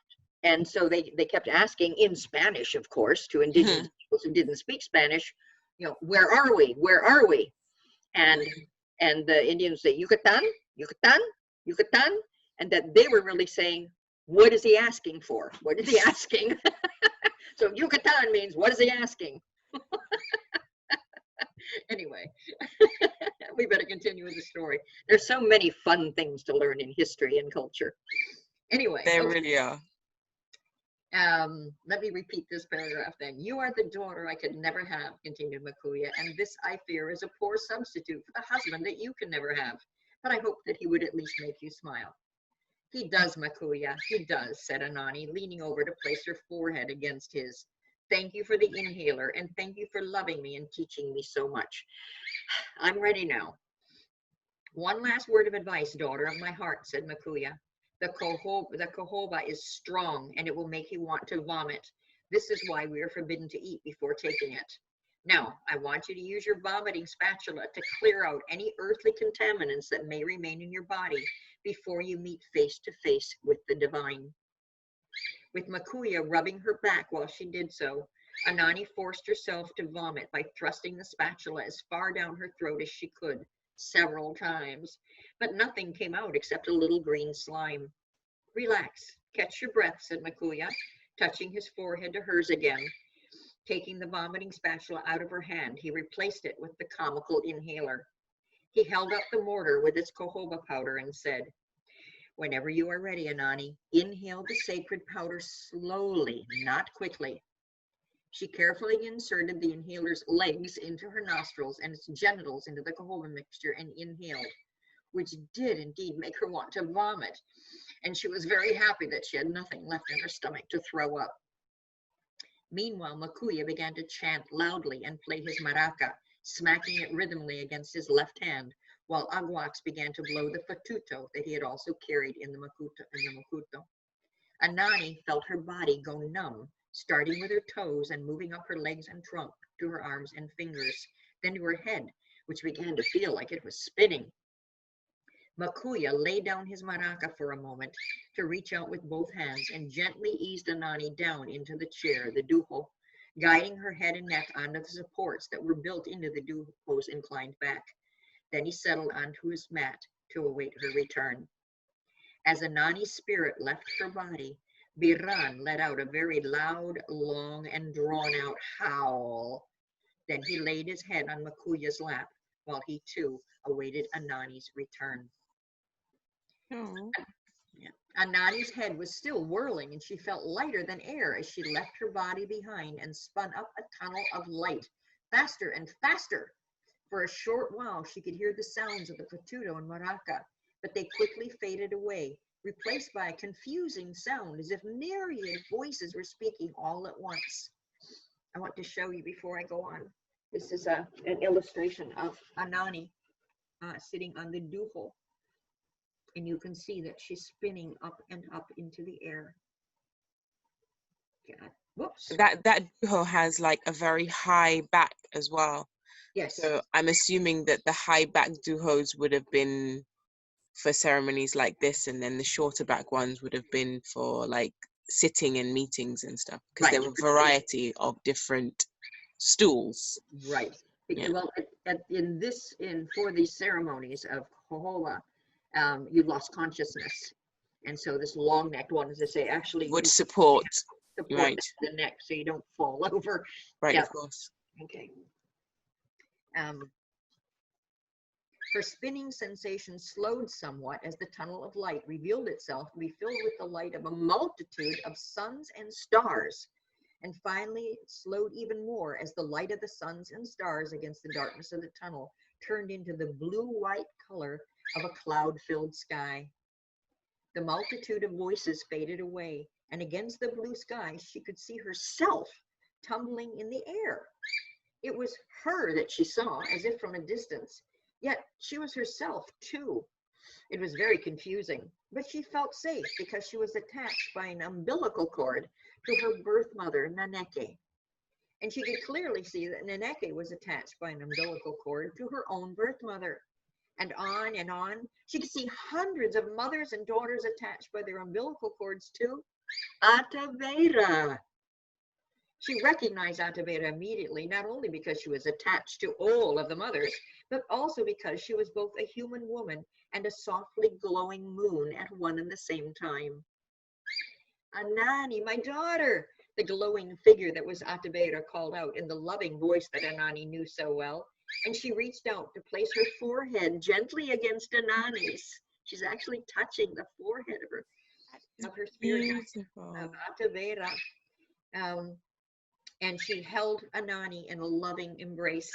Speaker 2: And so they kept asking in Spanish, of course, to indigenous peoples who didn't speak Spanish, you know, where are we? Where are we? And the Indians say, Yucatan, Yucatan, Yucatan, and that they were really saying, what is he asking for? What is he asking? So Yucatan means, what is he asking? Anyway, we better continue with the story. There's so many fun things to learn in history and culture. Anyway,
Speaker 1: They really are.
Speaker 2: Let me repeat this paragraph then. You are the daughter I could never have, continued Makuya, and this, I fear, is a poor substitute for the husband that you can never have. But I hope that he would at least make you smile. He does, Makuya, he does, said Anani, leaning over to place her forehead against his. Thank you for the inhaler, and thank you for loving me and teaching me so much. I'm ready now. One last word of advice, daughter of my heart, said Makuya. The cohoba is strong, and it will make you want to vomit. This is why we are forbidden to eat before taking it. Now, I want you to use your vomiting spatula to clear out any earthly contaminants that may remain in your body before you meet face to face with the divine. With Makuya rubbing her back while she did so, Anani forced herself to vomit by thrusting the spatula as far down her throat as she could, several times, but nothing came out except a little green slime. Relax, catch your breath, said Makuya, touching his forehead to hers again. Taking the vomiting spatula out of her hand, he replaced it with the comical inhaler. He held up the mortar with its cohoba powder and said, whenever you are ready, Anani, inhale the sacred powder slowly, not quickly. She carefully inserted the inhaler's legs into her nostrils and its genitals into the cohoba mixture and inhaled, which did indeed make her want to vomit. And she was very happy that she had nothing left in her stomach to throw up. Meanwhile, Makuya began to chant loudly and play his maraca, smacking it rhythmically against his left hand, while Aguax began to blow the fatuto that he had also carried in the makuto. Anani felt her body go numb, starting with her toes and moving up her legs and trunk to her arms and fingers, then to her head, which began to feel like it was spinning. Makuya lay down his maraca for a moment to reach out with both hands and gently eased Anani down into the chair, the duho, guiding her head and neck onto the supports that were built into the duho's inclined back. Then he settled onto his mat to await her return. As Anani's spirit left her body, Biran let out a very loud, long, and drawn-out howl. Then he laid his head on Makuya's lap while he too awaited Anani's return.
Speaker 1: Oh.
Speaker 2: Anani's head was still whirling, and she felt lighter than air as she left her body behind and spun up a tunnel of light, faster and faster. For a short while, she could hear the sounds of the fatuto and maraca, but they quickly faded away, replaced by a confusing sound as if myriad voices were speaking all at once. I want to show you before I go on. This is an illustration of Anani sitting on the duho. And you can see that she's spinning up and up into the air. Yeah. Whoops.
Speaker 1: That duho has like a very high back as well.
Speaker 2: Yes.
Speaker 1: So I'm assuming that the high back duhos would have been for ceremonies like this, and then the shorter back ones would have been for like sitting and meetings and stuff, because there were a variety of different stools.
Speaker 2: Right.
Speaker 1: Yeah.
Speaker 2: Well, for these ceremonies of Hohola, you lost consciousness, and so this long-necked one, as I say, actually
Speaker 1: would support right
Speaker 2: the neck so you don't fall over.
Speaker 1: Right,
Speaker 2: yeah.
Speaker 1: Of course.
Speaker 2: Okay. Her spinning sensation slowed somewhat as the tunnel of light revealed itself to be filled with the light of a multitude of suns and stars, and finally it slowed even more as the light of the suns and stars against the darkness of the tunnel turned into the blue-white color of a cloud-filled sky. The multitude of voices faded away, and against the blue sky she could see herself tumbling in the air. It was her that she saw, as if from a distance, yet she was herself too. It was very confusing, but she felt safe because she was attached by an umbilical cord to her birth mother, Naneke. And she could clearly see that Naneke was attached by an umbilical cord to her own birth mother. And on, she could see hundreds of mothers and daughters attached by their umbilical cords too. Ataveira. She recognized Ataveira immediately, not only because she was attached to all of the mothers, but also because she was both a human woman and a softly glowing moon at one and the same time. Anani, my daughter, the glowing figure that was Ataveira called out in the loving voice that Anani knew so well, and she reached out to place her forehead gently against Anani's. She's actually touching the forehead of her spirit, of Ataveira. And she held Anani in a loving embrace.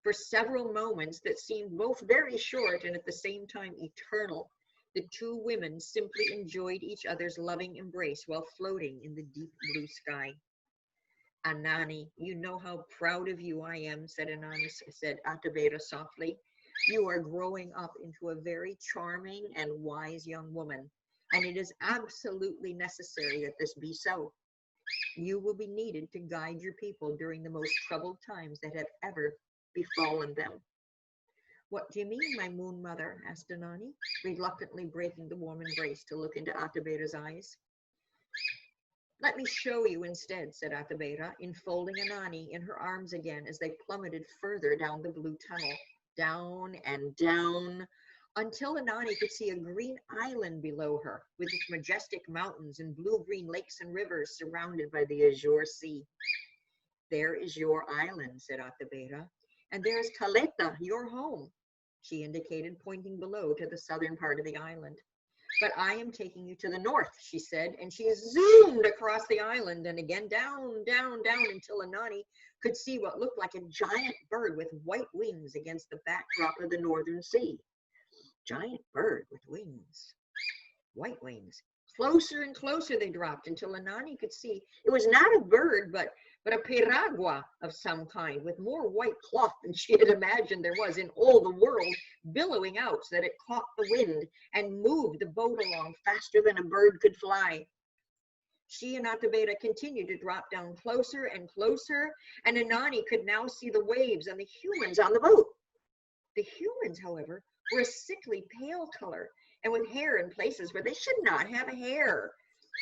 Speaker 2: For several moments that seemed both very short and at the same time eternal, the two women simply enjoyed each other's loving embrace while floating in the deep blue sky. Anani, you know how proud of you I am, said Ataveira softly. You are growing up into a very charming and wise young woman, and it is absolutely necessary that this be so. You will be needed to guide your people during the most troubled times that have ever befallen them. What do you mean, my moon mother? Asked Anani, reluctantly breaking the warm embrace to look into Ataveira's eyes. Let me show you instead, said Ataveira, enfolding Anani in her arms again as they plummeted further down the blue tunnel, down and down, until Anani could see a green island below her, with its majestic mountains and blue-green lakes and rivers surrounded by the azure sea. There is your island, said Ataveira, and there is Caleta, your home, she indicated, pointing below to the southern part of the island. But I am taking you to the north, she said, and she zoomed across the island and again down, down, down until Anani could see what looked like a giant bird with white wings against the backdrop of the northern sea. Giant bird with wings, white wings. Closer and closer they dropped until Anani could see it was not a bird, but a piragua of some kind with more white cloth than she had imagined there was in all the world, billowing out so that it caught the wind and moved the boat along faster than a bird could fly. She and Ataveira continued to drop down closer and closer, and Anani could now see the waves and the humans on the boat. The humans, however, were a sickly pale color and with hair in places where they should not have hair.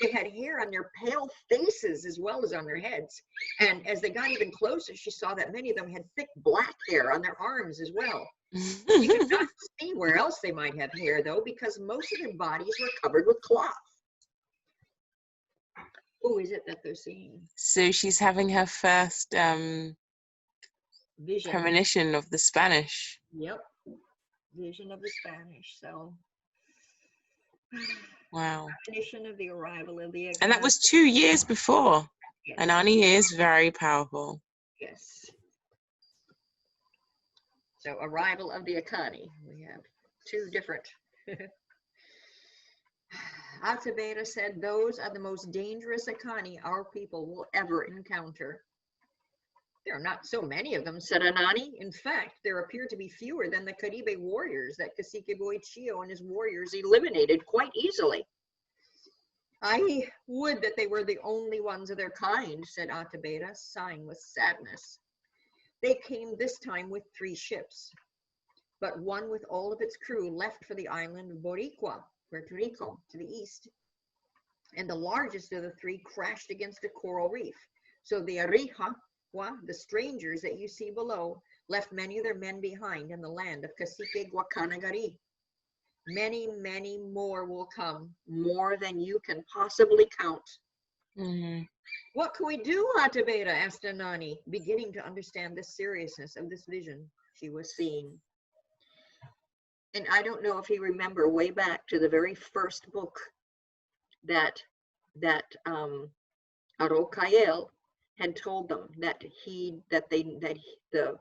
Speaker 2: They had hair on their pale faces as well as on their heads. And as they got even closer, she saw that many of them had thick black hair on their arms as well. She could not see where else they might have hair, though, because most of their bodies were covered with cloth. Who is it that they're seeing?
Speaker 1: So she's having her first
Speaker 2: Vision.
Speaker 1: premonition of the Spanish.
Speaker 2: Yep. Vision of the Spanish. So
Speaker 1: wow.
Speaker 2: Premonition of the arrival of the Akani.
Speaker 1: And that was 2 years before.
Speaker 2: Yes.
Speaker 1: Anani is very powerful.
Speaker 2: Yes. So arrival of the Akani. We have two different. Ataveira said, those are the most dangerous Akani our people will ever encounter. There are not so many of them, said Anani. In fact, there appear to be fewer than the Caribe warriors that Cacique Boichio and his warriors eliminated quite easily. I would that they were the only ones of their kind, said Ataveira, sighing with sadness. They came this time with 3 ships, but one with all of its crew left for the island of Boricua, Puerto Rico, to the east. And the largest of the 3 crashed against a coral reef. So the Arija, the strangers that you see below, left many of their men behind in the land of Cacique Guacanagari. Many, many more will come, more than you can possibly count.
Speaker 1: Mm-hmm.
Speaker 2: What can we do, Ataveira? Asked Anani, beginning to understand the seriousness of this vision she was seeing. And I don't know if you remember way back to the very first book that Araucael had told them that the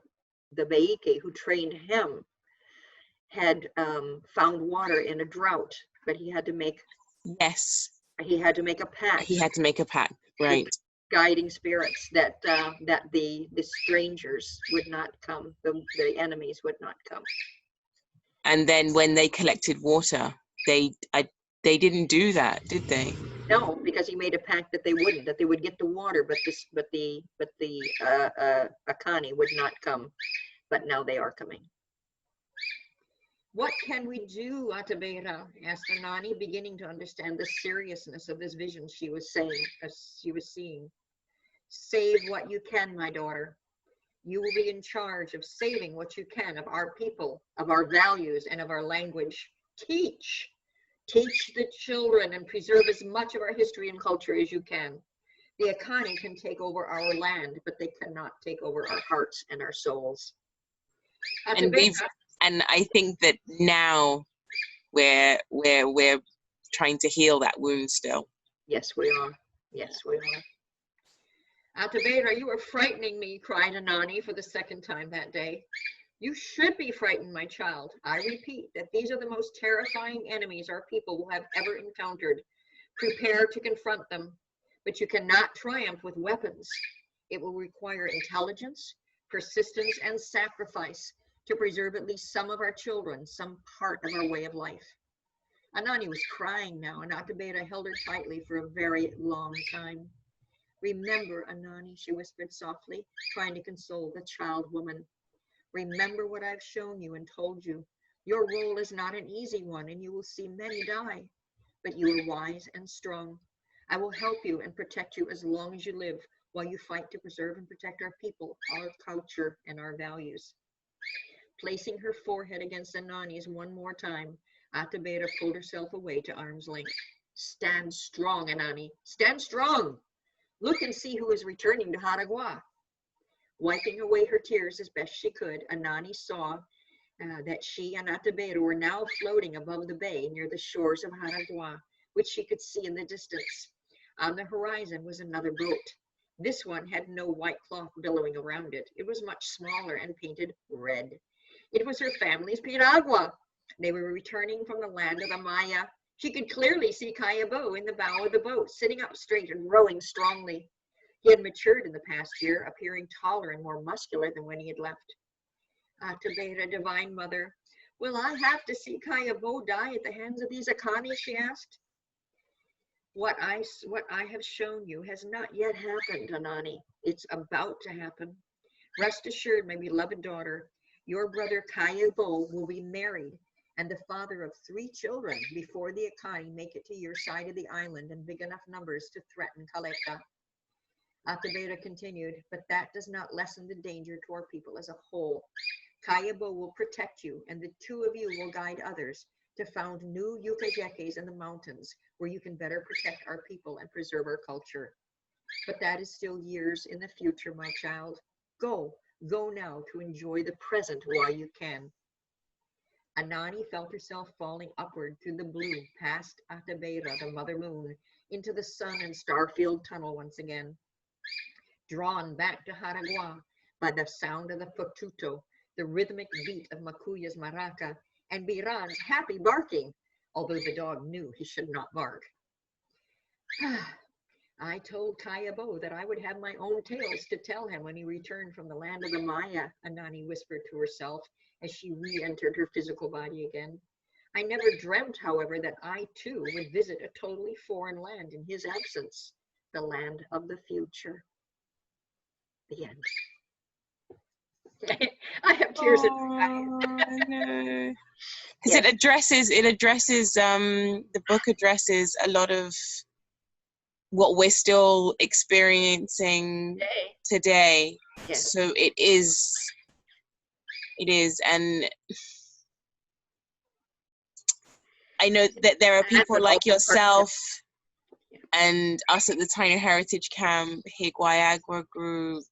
Speaker 2: Beike who trained him had found water in a drought, but he had to make a pact.
Speaker 1: He had to make a pact, right?
Speaker 2: Guiding spirits that the strangers would not come, the enemies would not come.
Speaker 1: And then when they collected water, they didn't do that, did they?
Speaker 2: No, because he made a pact that they would get the water, but the Akani would not come. But now they are coming. What can we do, Atabeira? Asked Anani, beginning to understand the seriousness of this vision she was seeing. Save what you can, my daughter. You will be in charge of saving what you can of our people, of our values, and of our language. Teach the children and preserve as much of our history and culture as you can. The Akani can take over our land, but they cannot take over our hearts and our souls.
Speaker 1: And I think that now we're trying to heal that wound still.
Speaker 2: Yes, we are. Yes, we are. Atabeira, you are frightening me, cried Anani for the second time that day. You should be frightened, my child. I repeat that these are the most terrifying enemies our people will have ever encountered. Prepare to confront them, but you cannot triumph with weapons. It will require intelligence, persistence, and sacrifice to preserve at least some of our children, some part of our way of life. Anani was crying now, and Atabeira held her tightly for a very long time. Remember, Anani, she whispered softly, trying to console the child woman. Remember what I've shown you and told you. Your role is not an easy one, and you will see many die. But you are wise and strong. I will help you and protect you as long as you live, while you fight to preserve and protect our people, our culture, and our values. Placing her forehead against Anani's one more time, Atabeira pulled herself away to arm's length. Stand strong, Anani. Stand strong. Look and see who is returning to Jaragua. Wiping away her tears as best she could, Anani saw that she and Atabeira were now floating above the bay near the shores of Jaragua, which she could see in the distance. On the horizon was another boat. This one had no white cloth billowing around it. It was much smaller and painted red. It was her family's piragua. They were returning from the land of the Maya. She could clearly see Kayabó in the bow of the boat, sitting up straight and rowing strongly. He had matured in the past year, appearing taller and more muscular than when he had left. Atabeira, Divine Mother, will I have to see Kayabó die at the hands of these Akani? She asked. What I have shown you has not yet happened, Anani. It's about to happen. Rest assured, my beloved daughter, your brother Kayabó will be married and the father of 3 children before the Akani make it to your side of the island in big enough numbers to threaten Caleta. Atabeira continued, but that does not lessen the danger to our people as a whole. Kayabó will protect you, and the 2 of you will guide others to found new yukajekes in the mountains where you can better protect our people and preserve our culture. But that is still years in the future, my child. Go now to enjoy the present while you can. Anani felt herself falling upward through the blue, past Atabeira, the mother moon, into the sun and star-filled tunnel once again. Drawn back to Jaragua by the sound of the fotuto, the rhythmic beat of Makuya's maraca, and Biran's happy barking, although the dog knew he should not bark. I told Kayabó that I would have my own tales to tell him when he returned from the land of the Maya, Anani whispered to herself as she re-entered her physical body again. I never dreamt, however, that I too would visit a totally foreign land in his absence, the land of the future. The end. I have tears in my eyes.
Speaker 1: No. Because it addresses the book addresses a lot of what we're still experiencing today. Yes. So it is, and I know that there are people like yourself and us at the Taino Heritage Camp, Higuayagua group.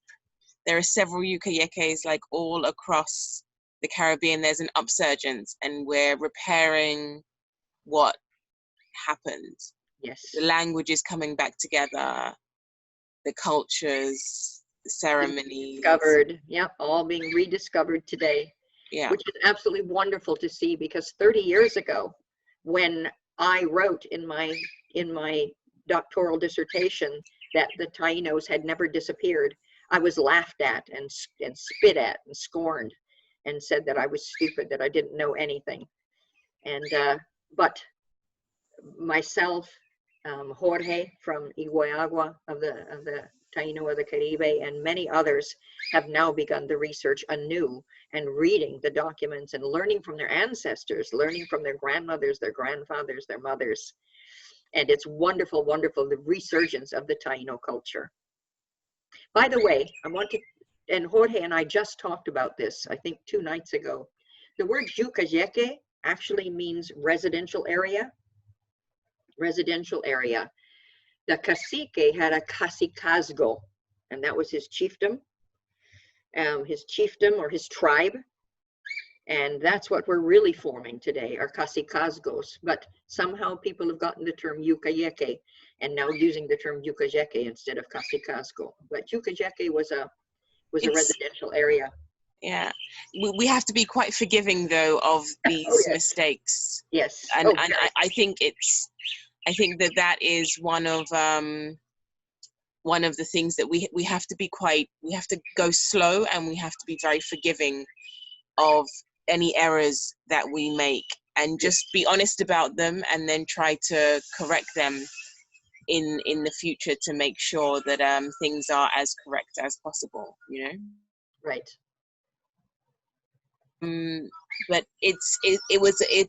Speaker 1: There are several Yukayekes like all across the Caribbean. There's an upsurgence, and we're repairing what happened.
Speaker 2: Yes.
Speaker 1: The language is coming back together, the cultures, the ceremonies.
Speaker 2: Discovered, yep, all being rediscovered today.
Speaker 1: Yeah.
Speaker 2: Which is absolutely wonderful to see, because 30 years ago, when I wrote in my doctoral dissertation that the Tainos had never disappeared, I was laughed at and spit at and scorned and said that I was stupid, that I didn't know anything. And but myself, Jorge from Iguayagua of the Taino of the Caribe, and many others have now begun the research anew and reading the documents and learning from their ancestors, learning from their grandmothers, their grandfathers, their mothers. And it's wonderful, wonderful, the resurgence of the Taino culture. By the way, I want to, and Jorge and I just talked about this, I think 2 nights ago. The word Yucayeke actually means residential area. Residential area. The cacique had a cacicazgo, and that was his chiefdom or his tribe. And that's what we're really forming today, our cacicazgos. But somehow people have gotten the term Yucayeke and now using the term Yucayeke instead of cacicazgo. But Yucayeke was a residential area.
Speaker 1: Yeah, we have to be quite forgiving though of these
Speaker 2: Oh, yes.
Speaker 1: mistakes.
Speaker 2: Yes.
Speaker 1: And,
Speaker 2: oh,
Speaker 1: and I think that is one of the things that we have to be we have to go slow, and we have to be very forgiving of any errors that we make, and just be honest about them, and then try to correct them in the future to make sure that things are as correct as possible, you know.
Speaker 2: Right.
Speaker 1: But it's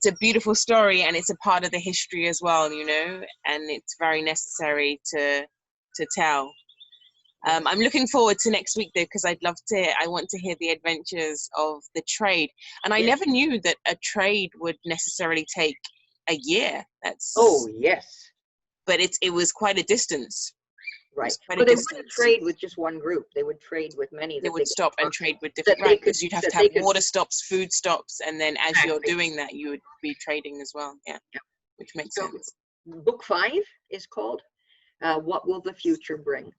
Speaker 1: a beautiful story, and it's a part of the history as well, you know, and it's very necessary to tell. I'm looking forward to next week though, because I want to hear the adventures of the trade. And I
Speaker 2: Yes.
Speaker 1: never knew that a trade would necessarily take a year.
Speaker 2: Oh, yes.
Speaker 1: But it was quite a distance.
Speaker 2: Right. But they wouldn't trade with just one group. They would trade with many.
Speaker 1: They would stop and trade with different, right, because you'd have to have water stops, food stops, and then as you're doing that, you would be trading as well. Yeah. Which makes sense.
Speaker 2: Book 5 is called What Will the Future Bring?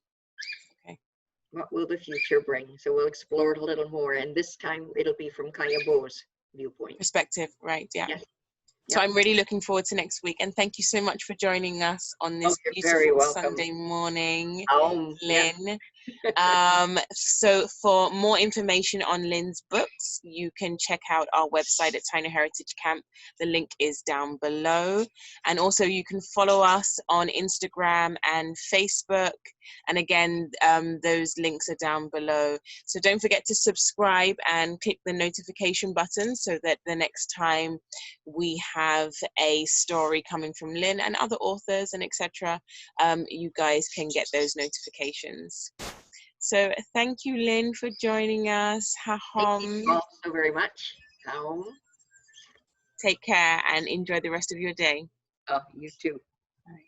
Speaker 2: What will the future bring? So we'll explore it a little more, and this time it'll be from Kayabó's viewpoint.
Speaker 1: Perspective, right? Yeah.
Speaker 2: Yes.
Speaker 1: So I'm really looking forward to next week, and thank you so much for joining us on this beautiful Sunday morning, Lynne. So for more information on Lynne's books, you can check out our website at Taino Heritage Camp. The link is down below, and also you can follow us on Instagram and Facebook, and again those links are down below. So don't forget to subscribe and click the notification button so that the next time we have a story coming from Lynne and other authors and etc., you guys can get those notifications. So thank you, Lynne, for joining us.
Speaker 2: Thank you all so very much.
Speaker 1: Take care and enjoy the rest of your day.
Speaker 2: Oh, you too.
Speaker 1: All right.